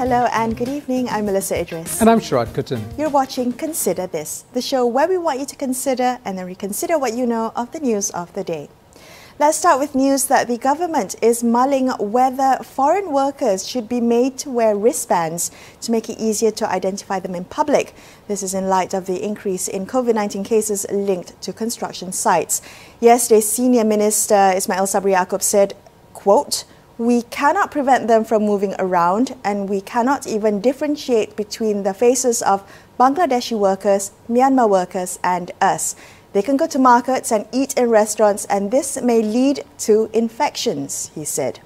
Hello and good evening. I'm Melissa Idris. And I'm Sharad Kuttan. You're watching Consider This, the show where we want you to consider and then reconsider what you know of the news of the day. Let's start with news that the government is mulling whether foreign workers should be made to wear wristbands to make it easier to identify them in public. This is in light of the increase in COVID-19 cases linked to construction sites. Yesterday, Senior Minister Ismail Sabri Yaakob said, quote, "We cannot prevent them from moving around and we cannot even differentiate between the faces of Bangladeshi workers, Myanmar workers and us. They can go to markets and eat in restaurants and this may lead to infections," he said.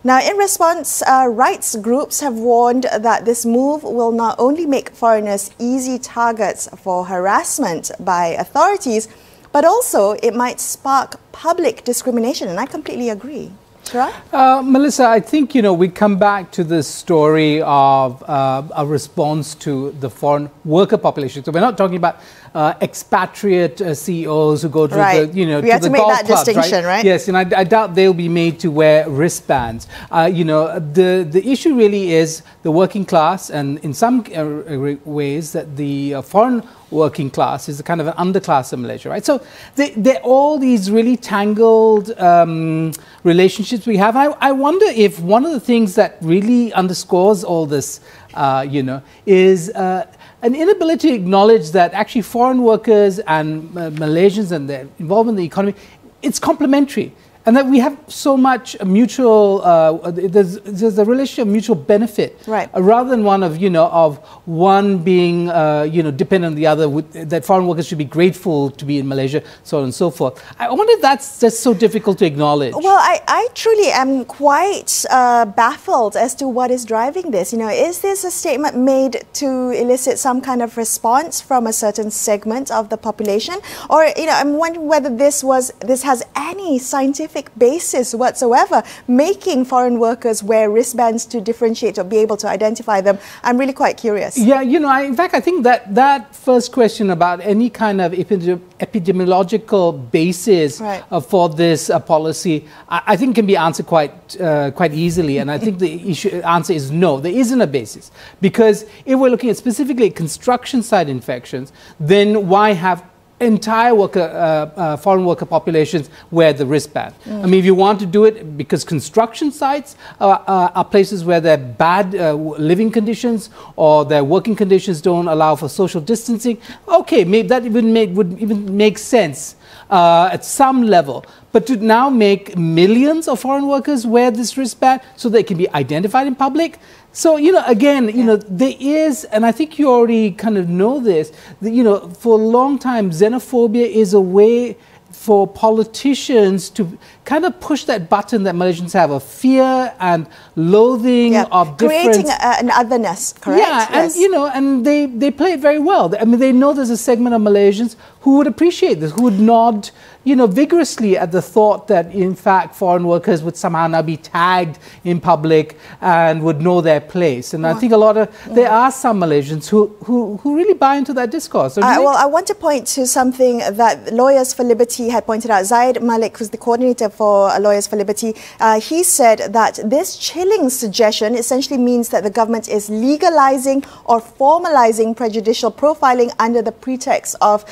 Now, in response, rights groups have warned that this move will not only make foreigners easy targets for harassment by authorities, but also it might spark public discrimination, and I completely agree. Melissa, I think, we come back to this story of a response to the foreign worker population. So we're not talking about expatriate CEOs who go to the, to the golf clubs, we have to make that distinction, right? Yes, and I doubt they'll be made to wear wristbands. The issue really is the working class, and in some ways that the foreign working class is a kind of an underclass in Malaysia, right? So they're all these really tangled relationships we have. I wonder if one of the things that really underscores all this, is an inability to acknowledge that actually foreign workers and Malaysians and their involvement in the economy, it's complementary. And that we have so much mutual, there's a relationship of mutual benefit, right? Rather than one of, of one being, dependent on the other, that foreign workers should be grateful to be in Malaysia, so on and so forth. I wonder if that's just so difficult to acknowledge. Well, I truly am quite baffled as to what is driving this. Is this a statement made to elicit some kind of response from a certain segment of the population? Or, I'm wondering whether this has any scientific basis whatsoever, making foreign workers wear wristbands to differentiate or be able to identify them. I'm really quite curious. Yeah, in fact, I think that first question about any kind of epidemiological basis for this policy, I think can be answered quite easily. And I think the answer is no, there isn't a basis. Because if we're looking at specifically construction site infections, then why have entire foreign worker populations wear the wristband? I mean, if you want to do it because construction sites are places where there are bad living conditions or their working conditions don't allow for social distancing, okay, maybe that would even make sense at some level. But to now make millions of foreign workers wear this wristband so they can be identified in public. So, again, there is, and I think you already kind of know this, that, for a long time, xenophobia is a way for politicians to kind of push that button that Malaysians have of fear and loathing of different... Creating an otherness, correct? Yeah, yes. And they play it very well. I mean, they know there's a segment of Malaysians who would appreciate this, who would nod, vigorously at the thought that, in fact, foreign workers would somehow now be tagged in public and would know their place. And I think there are some Malaysians who really buy into that discourse. Well, I want to point to something that Lawyers for Liberty had pointed out. Zaid Malik, who's the coordinator for Lawyers for Liberty, he said that this chilling suggestion essentially means that the government is legalizing or formalizing prejudicial profiling under the pretext of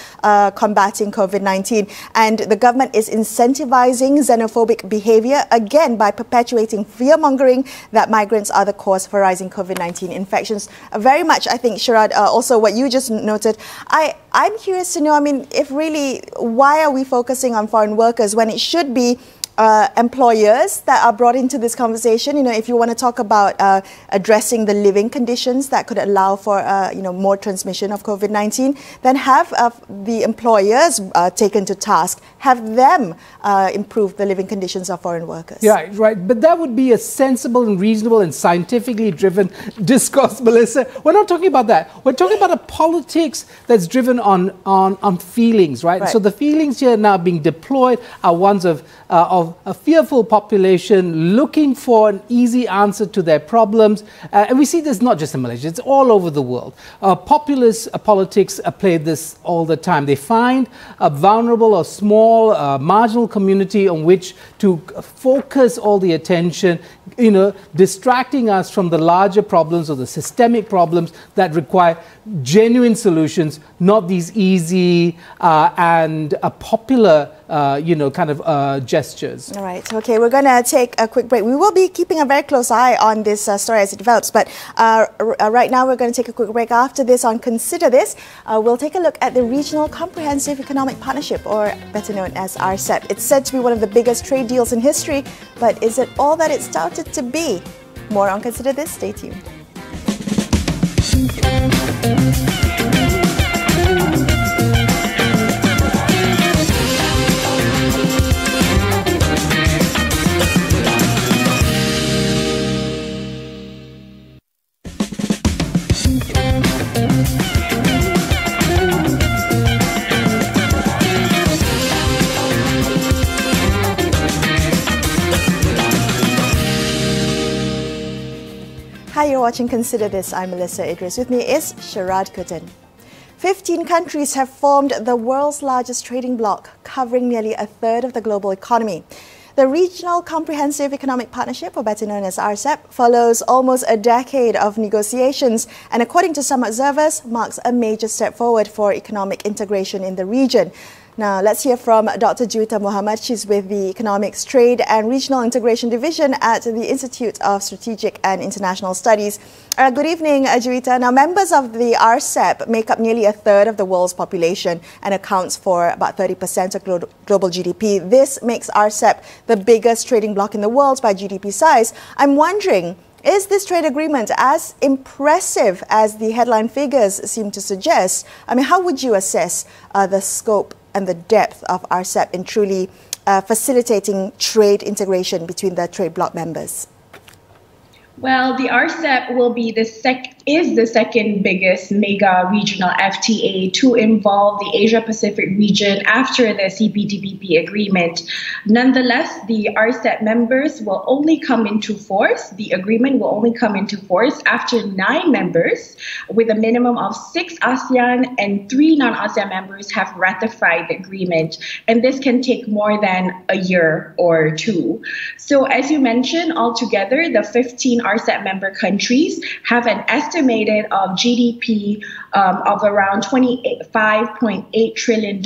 combating COVID-19. And the government is incentivizing xenophobic behavior, again, by perpetuating fear-mongering that migrants are the cause for rising COVID-19 infections. Very much, I think, Sharad, also what you just noted, I'm curious to know, I mean, if really, why are we focusing on foreign workers when it should be employers that are brought into this conversation? If you want to talk about addressing the living conditions that could allow for more transmission of COVID-19, then have the employers taken to task, have them improve the living conditions of foreign workers. Yeah, right. But that would be a sensible and reasonable and scientifically driven discourse, Melissa. We're not talking about that. We're talking about a politics that's driven on feelings, right? So the feelings here now being deployed are ones of of a fearful population looking for an easy answer to their problems. And we see this not just in Malaysia, it's all over the world. Populist politics play this all the time. They find a vulnerable or small marginal community on which to focus all the attention, distracting us from the larger problems or the systemic problems that require genuine solutions, not these easy and popular gestures. All right. Okay, we're going to take a quick break. We will be keeping a very close eye on this story as it develops, but right now we're going to take a quick break. After this, on Consider This, we'll take a look at the Regional Comprehensive Economic Partnership, or better known as RCEP. It's said to be one of the biggest trade deals in history, but is it all that it's touted to be? More on Consider This. Stay tuned. Hi, you're watching Consider This. I'm Melissa Idris. With me is Sharad Kutan. 15 countries have formed the world's largest trading bloc, covering nearly a third of the global economy. The Regional Comprehensive Economic Partnership, or better known as RCEP, follows almost a decade of negotiations and, according to some observers, marks a major step forward for economic integration in the region. Now, let's hear from Dr. Juwita Muhammad. She's with the Economics, Trade and Regional Integration Division at the Institute of Strategic and International Studies. Good evening, Juwita. Now, members of the RCEP make up nearly a third of the world's population and accounts for about 30% of global GDP. This makes RCEP the biggest trading bloc in the world by GDP size. I'm wondering, is this trade agreement as impressive as the headline figures seem to suggest? I mean, how would you assess the scope and the depth of RCEP in truly facilitating trade integration between the trade bloc members? Well, the RCEP will be the second biggest mega regional FTA to involve the Asia-Pacific region after the CPTPP agreement. Nonetheless, the RCEP members will only come into force. The agreement will only come into force after 9 members, with a minimum of 6 ASEAN and 3 non-ASEAN members have ratified the agreement. And this can take more than a year or 2. So as you mentioned, altogether, the 15 RCEP member countries have an estimated of GDP of around $25.8 trillion,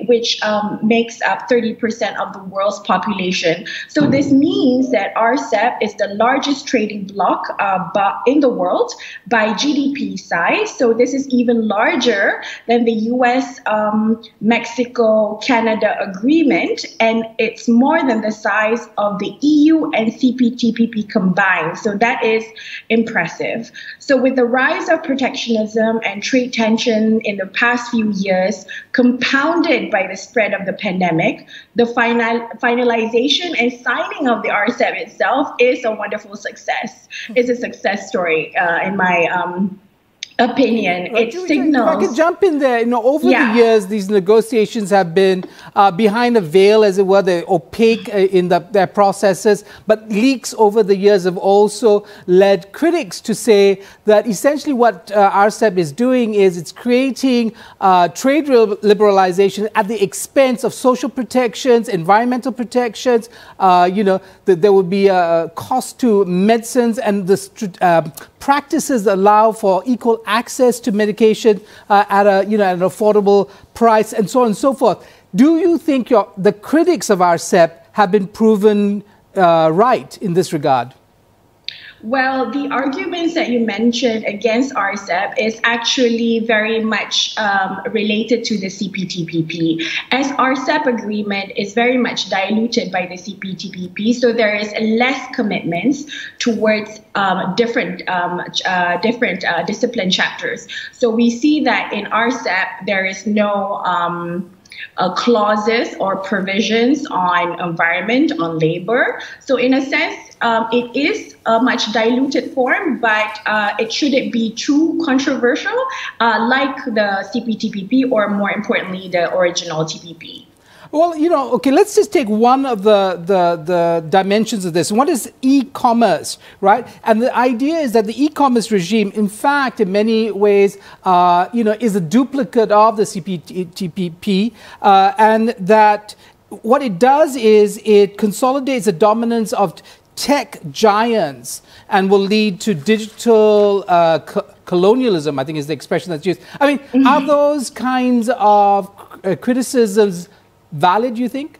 which makes up 30% of the world's population. So this means that RCEP is the largest trading bloc in the world by GDP size. So this is even larger than the US-Mexico-Canada agreement, and it's more than the size of the EU and CPTPP combined. So that is impressive. So with the rise of protectionism and trade tension in the past few years, compounded by the spread of the pandemic, the finalization and signing of the RCEP itself is a wonderful success. It's a success story in my opinion. It signals. If I could jump in there, over the years, these negotiations have been behind a veil, as it were. They're opaque in their processes, but leaks over the years have also led critics to say that essentially what RCEP is doing is it's creating trade liberalization at the expense of social protections, environmental protections. There would be a cost to medicines, and the practices that allow for equal access to medication at an affordable price, and so on and so forth. Do you think the critics of RCEP have been proven right in this regard? Well, the arguments that you mentioned against RCEP is actually very much related to the CPTPP, as RCEP agreement is very much diluted by the CPTPP, so there is less commitments towards different discipline chapters. So we see that in RCEP there is no clauses or provisions on environment, on labor. So in a sense, it is a much diluted form, but it shouldn't be too controversial like the CPTPP, or more importantly, the original TPP. Well, okay, let's just take one of the dimensions of this. One is e-commerce, right? And the idea is that the e-commerce regime, in fact, in many ways, is a duplicate of the CPTPP, and that what it does is it consolidates the dominance of tech giants and will lead to digital colonialism, I think is the expression that's used. I mean, are those kinds of criticisms valid, you think?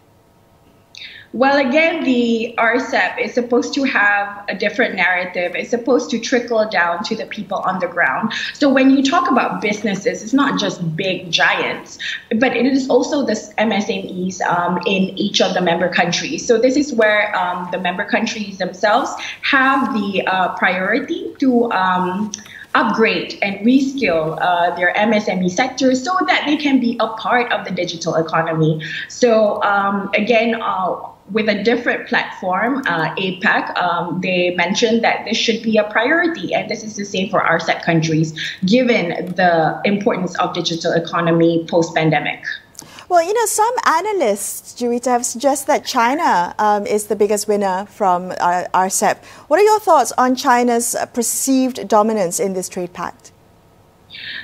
Well, again, the RCEP is supposed to have a different narrative. It's supposed to trickle down to the people on the ground. So when you talk about businesses, it's not just big giants, but it is also the MSMEs in each of the member countries. So this is where the member countries themselves have the priority to upgrade and reskill their MSME sectors so that they can be a part of the digital economy. So again, with a different platform, APEC, they mentioned that this should be a priority, and this is the same for RCEP countries, given the importance of digital economy post-pandemic. Well, some analysts, Juwita, have suggested that China is the biggest winner from RCEP. What are your thoughts on China's perceived dominance in this trade pact?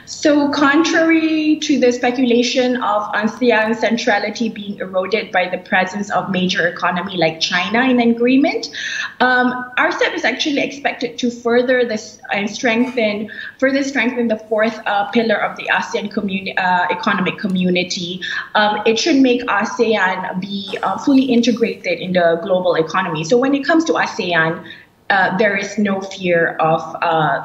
So contrary to the speculation of ASEAN centrality being eroded by the presence of major economy like China in an agreement, RCEP is actually expected to further this and strengthen the fourth pillar of the ASEAN economic community. It should make ASEAN be fully integrated in the global economy. So when it comes to ASEAN, there is no fear of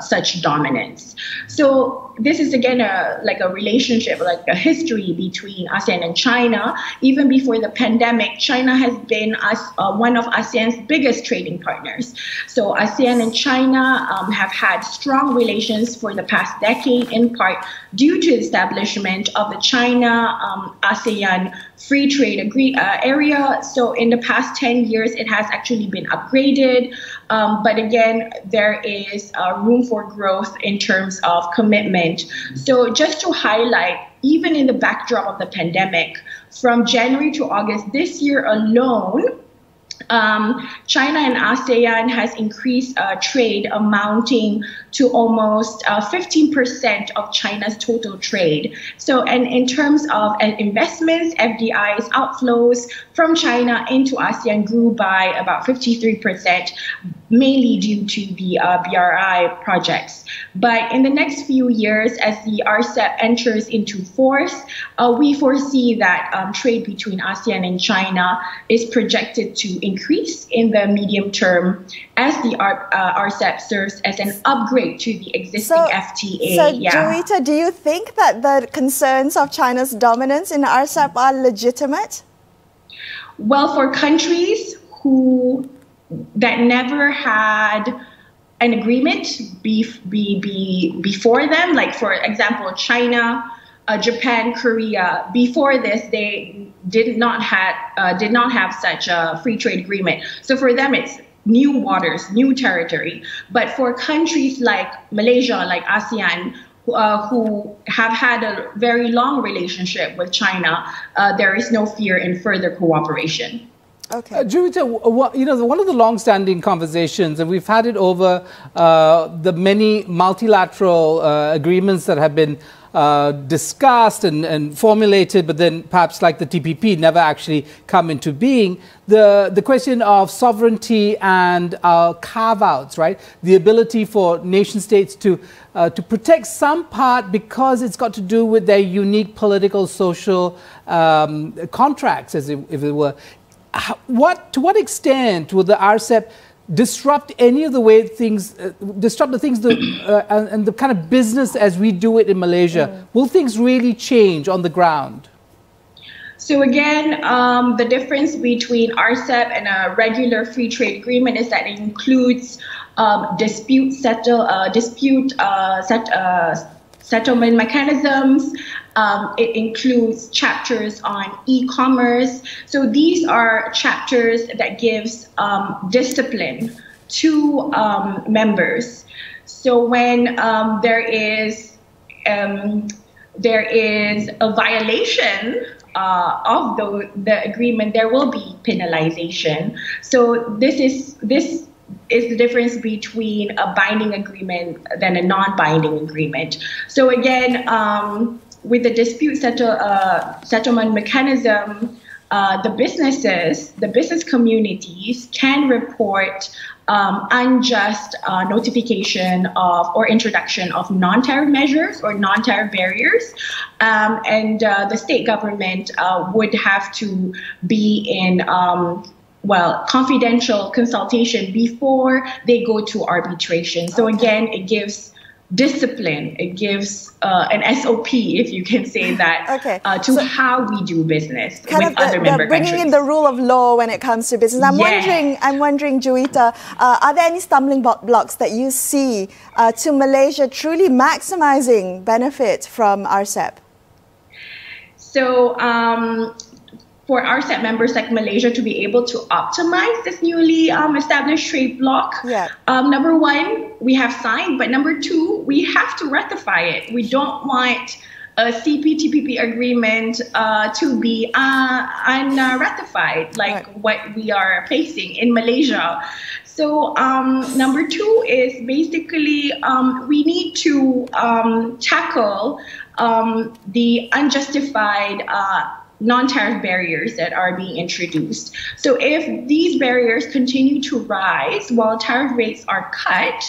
such dominance. So this is again like a relationship, like a history between ASEAN and China. Even before the pandemic, China has been one of ASEAN's biggest trading partners. So ASEAN and China have had strong relations for the past decade, in part due to the establishment of the China-ASEAN free trade area. So in the past 10 years, it has actually been upgraded. But again, there is room for growth in terms of commitment. So just to highlight, even in the backdrop of the pandemic, from January to August this year alone, China and ASEAN has increased trade amounting to almost 15% of China's total trade. So, and in terms of investments, FDIs, outflows from China into ASEAN grew by about 53%, mainly due to the BRI projects. But in the next few years, as the RCEP enters into force, we foresee that trade between ASEAN and China is projected to increase in the medium term as the RCEP serves as an upgrade to the existing FTA. So, Juwita, do you think that the concerns of China's dominance in RCEP are legitimate? Well, for countries that never had an agreement before them, like for example, China, Japan, Korea, before this, they did not have such a free trade agreement. So for them, it's new waters, new territory. But for countries like Malaysia, like ASEAN, who have had a very long relationship with China, there is no fear in further cooperation. Okay. Juwita, one of the long-standing conversations, and we've had it over the many multilateral agreements that have been discussed and formulated, but then perhaps like the TPP never actually come into being, the question of sovereignty and carve-outs, right? The ability for nation-states to protect some part because it's got to do with their unique political, social contracts, if it were. To what extent will the RCEP disrupt any of the way things, disrupt the things and the kind of business as we do it in Malaysia? Will things really change on the ground? So again, the difference between RCEP and a regular free trade agreement is that it includes settlement mechanisms. It includes chapters on e-commerce. So these are chapters that gives discipline to members. So when there is a violation the agreement, there will be penalization. So this is the difference between a binding agreement than a non-binding agreement. So again, with the dispute settlement mechanism, the business communities can report unjust notification of or introduction of non-tariff measures or non-tariff barriers, and the state government would have to be in confidential consultation before they go to arbitration. So again, it gives discipline, it gives an SOP, if you can say that, to how we do business with other member countries. Bringing in the rule of law when it comes to business. I'm wondering, Juwita, are there any stumbling blocks that you see to Malaysia truly maximizing benefit from RCEP? So, for RCEP members like Malaysia to be able to optimize this newly established trade bloc, number one, we have signed, but number two, we have to ratify it. We don't want a CPTPP agreement to be unratified, like what we are facing in Malaysia. So number two is basically we need to tackle the unjustified non-tariff barriers that are being introduced. So if these barriers continue to rise while tariff rates are cut,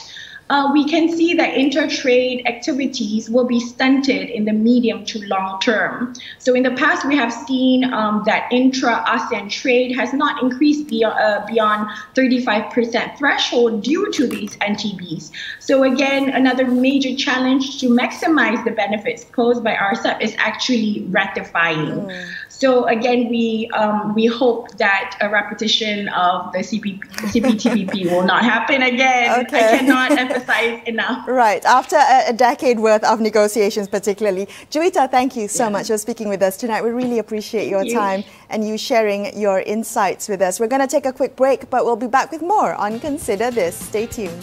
we can see that inter-trade activities will be stunted in the medium to long term. So in the past, we have seen that intra-ASEAN trade has not increased beyond 35% threshold due to these NTBs. So again, another major challenge to maximize the benefits posed by RCEP is actually ratifying. So again, we hope that a repetition of the CPTPP will not happen again. I cannot emphasize enough. Right, after a decade worth of negotiations particularly. Juwita, thank you so much for speaking with us tonight. We really appreciate your time and you sharing your insights with us. We're going to take a quick break, but we'll be back with more on Consider This. Stay tuned.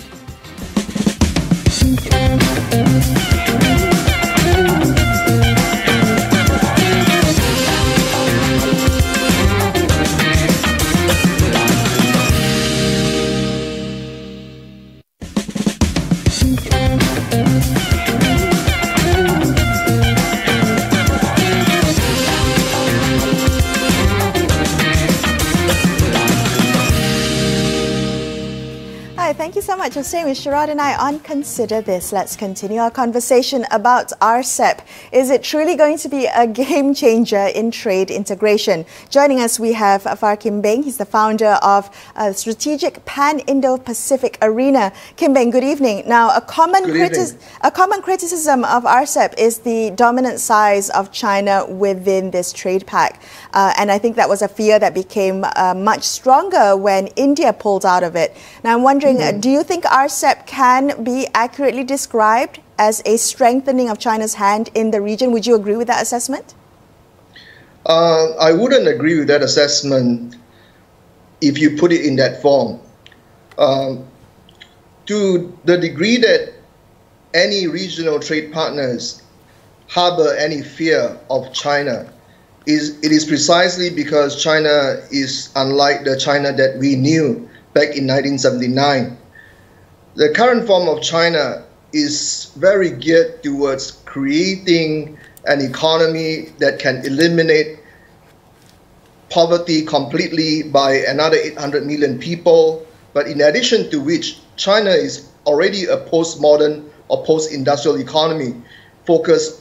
Thank you so much for staying with Sharad and I on Consider This. Let's continue our conversation about RCEP. Is it truly going to be a game changer in trade integration? Joining us, we have Kim Beng. He's the founder of Strategic Pan-Indo-Pacific Arena. Kim Beng, good evening. Now, a common criticism of RCEP is the dominant size of China within this trade pact. And I think that was a fear that became much stronger when India pulled out of it. Now, I'm wondering, do you think RCEP can be accurately described as a strengthening of China's hand in the region? Would you agree with that assessment? I wouldn't agree with that assessment if you put it in that form. To the degree that any regional trade partners harbor any fear of China, it is precisely because China is unlike the China that we knew back in 1979. The current form of China is very geared towards creating an economy that can eliminate poverty completely by another 800 million people. But in addition to which, China is already a postmodern or post-industrial economy focused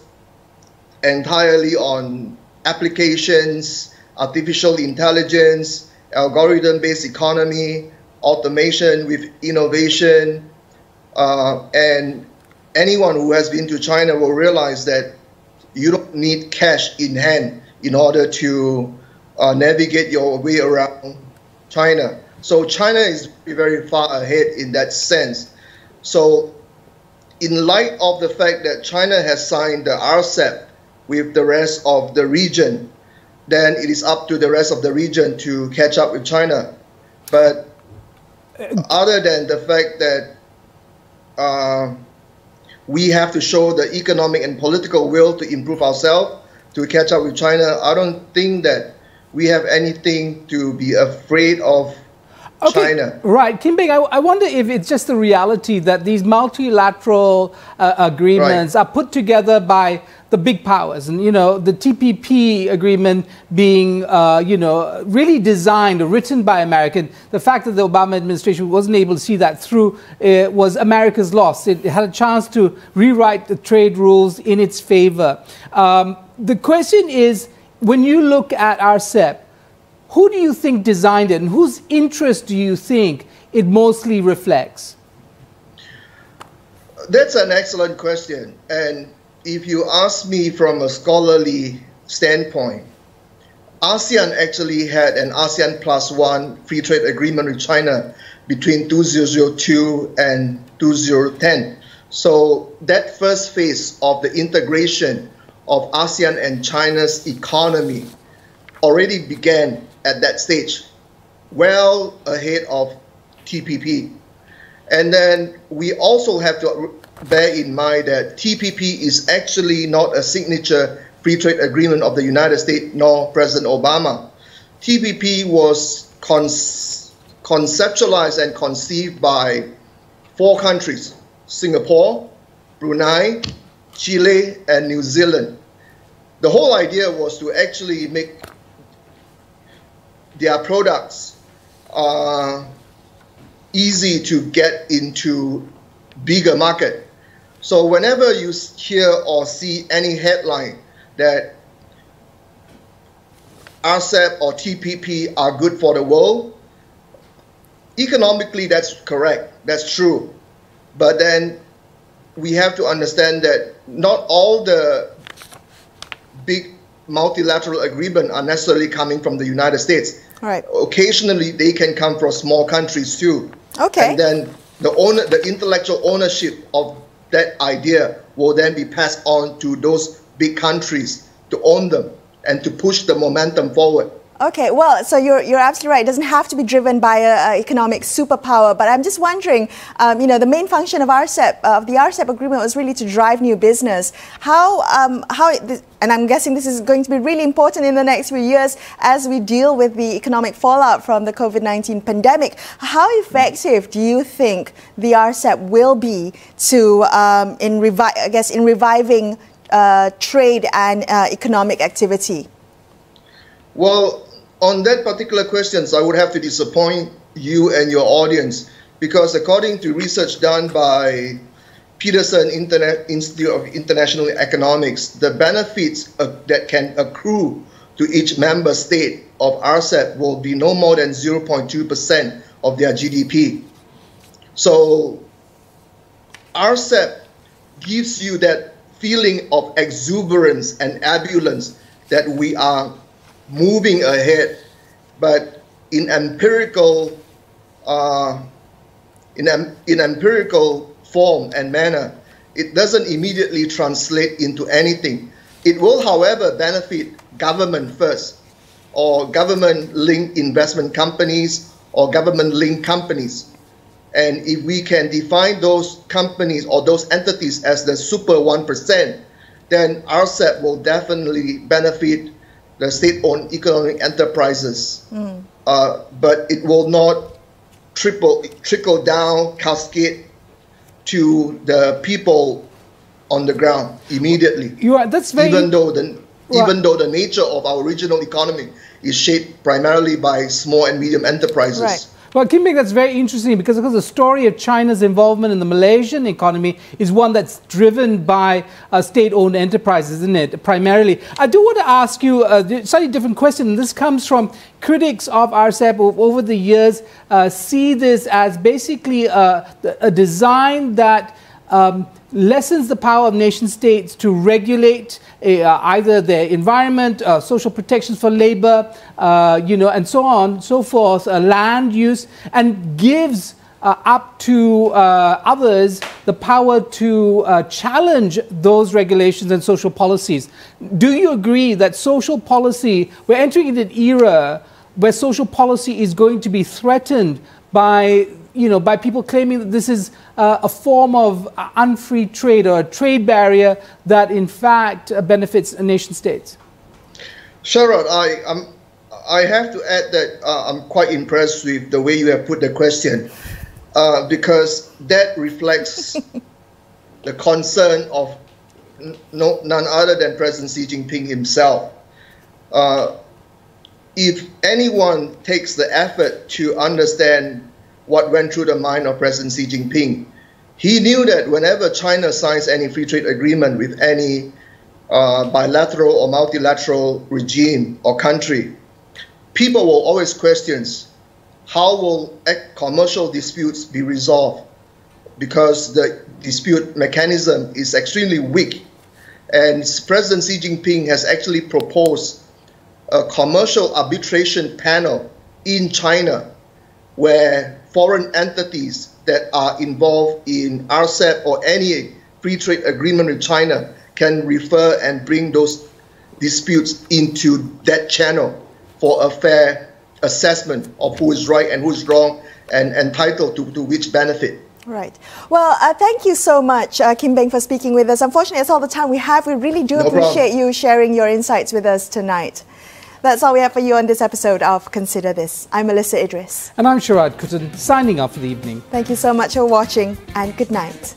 entirely on applications, artificial intelligence, algorithm-based economy, automation with innovation, and anyone who has been to China will realize that you don't need cash in hand in order to navigate your way around China. So China is very far ahead in that sense. So in light of the fact that China has signed the RCEP with the rest of the region, then it is up to the rest of the region to catch up with China. But other than the fact that we have to show the economic and political will to improve ourselves, to catch up with China. I don't think that we have anything to be afraid of China. Right. Kim Beng, I wonder if it's just the reality that these multilateral agreements are put together by the big powers. And, you know, the TPP agreement being, you know, really designed or written by America. The fact that the Obama administration wasn't able to see that through was America's loss. It had a chance to rewrite the trade rules in its favor. The question is, when you look at RCEP, who do you think designed it, and whose interest do you think it mostly reflects? That's an excellent question. And if you ask me from a scholarly standpoint, ASEAN actually had an ASEAN +1 free trade agreement with China between 2002 and 2010. So that first phase of the integration of ASEAN and China's economy already began at that stage, well ahead of TPP. And then we also have to bear in mind that TPP is actually not a signature free trade agreement of the United States nor President Obama. TPP was conceptualized and conceived by 4 countries: Singapore, Brunei, Chile, and New Zealand. The whole idea was to actually make their products easy to get into bigger market. So whenever you hear or see any headline that RCEP or TPP are good for the world, economically that's correct, that's true. But then we have to understand that not all the big multilateral agreements are necessarily coming from the United States. Right. Occasionally, they can come from small countries too. Okay. And then the intellectual ownership of that idea will then be passed on to those big countries to own them and to push the momentum forward. Okay, well, so you're absolutely right. It doesn't have to be driven by an economic superpower. But I'm just wondering, you know, the main function of RCEP, of the RCEP agreement, was really to drive new business. And I'm guessing this is going to be really important in the next few years as we deal with the economic fallout from the COVID-19 pandemic. How effective do you think the RCEP will be to in reviving trade and economic activity? Well, on that particular questions, I would have to disappoint you and your audience, because according to research done by Peterson Institute of International Economics, the benefits that can accrue to each member state of RCEP will be no more than 0.2% of their GDP. So RCEP gives you that feeling of exuberance and ebullience that we are moving ahead, but in empirical form and manner, it doesn't immediately translate into anything. It will, however, benefit government first, or government-linked investment companies, or government-linked companies. And if we can define those companies or those entities as the super 1%, then RCEP will definitely benefit the state-owned economic enterprises, but it will not trickle down, cascade to the people on the ground immediately. That's very even though the nature of our regional economy is shaped primarily by small and medium enterprises. Right. Well, Kim Beng, that's very interesting because the story of China's involvement in the Malaysian economy is one that's driven by state-owned enterprises, isn't it, primarily? I do want to ask you a slightly different question. This comes from critics of RCEP who over the years see this as basically a design that lessens the power of nation-states to regulate either their environment, social protections for labor, and so on, so forth, land use, and gives up to others the power to challenge those regulations and social policies. Do you agree that social policy, we're entering into an era where social policy is going to be threatened by people claiming that this is a form of unfree trade or a trade barrier that in fact benefits nation states? Sharad, I have to add that I'm quite impressed with the way you have put the question, because that reflects the concern of none other than President Xi Jinping himself. If anyone takes the effort to understand what went through the mind of President Xi Jinping, he knew that whenever China signs any free trade agreement with any bilateral or multilateral regime or country, people will always question how will commercial disputes be resolved, because the dispute mechanism is extremely weak. And President Xi Jinping has actually proposed a commercial arbitration panel in China where foreign entities that are involved in RCEP or any free trade agreement with China can refer and bring those disputes into that channel for a fair assessment of who is right and who is wrong and entitled to which benefit. Right. Well, thank you so much, Kim Beng, for speaking with us. Unfortunately, that's all the time we have. We really do appreciate you sharing your insights with us tonight. That's all we have for you on this episode of Consider This. I'm Melissa Idris. And I'm Sharad Kuttan, signing off for the evening. Thank you so much for watching, and good night.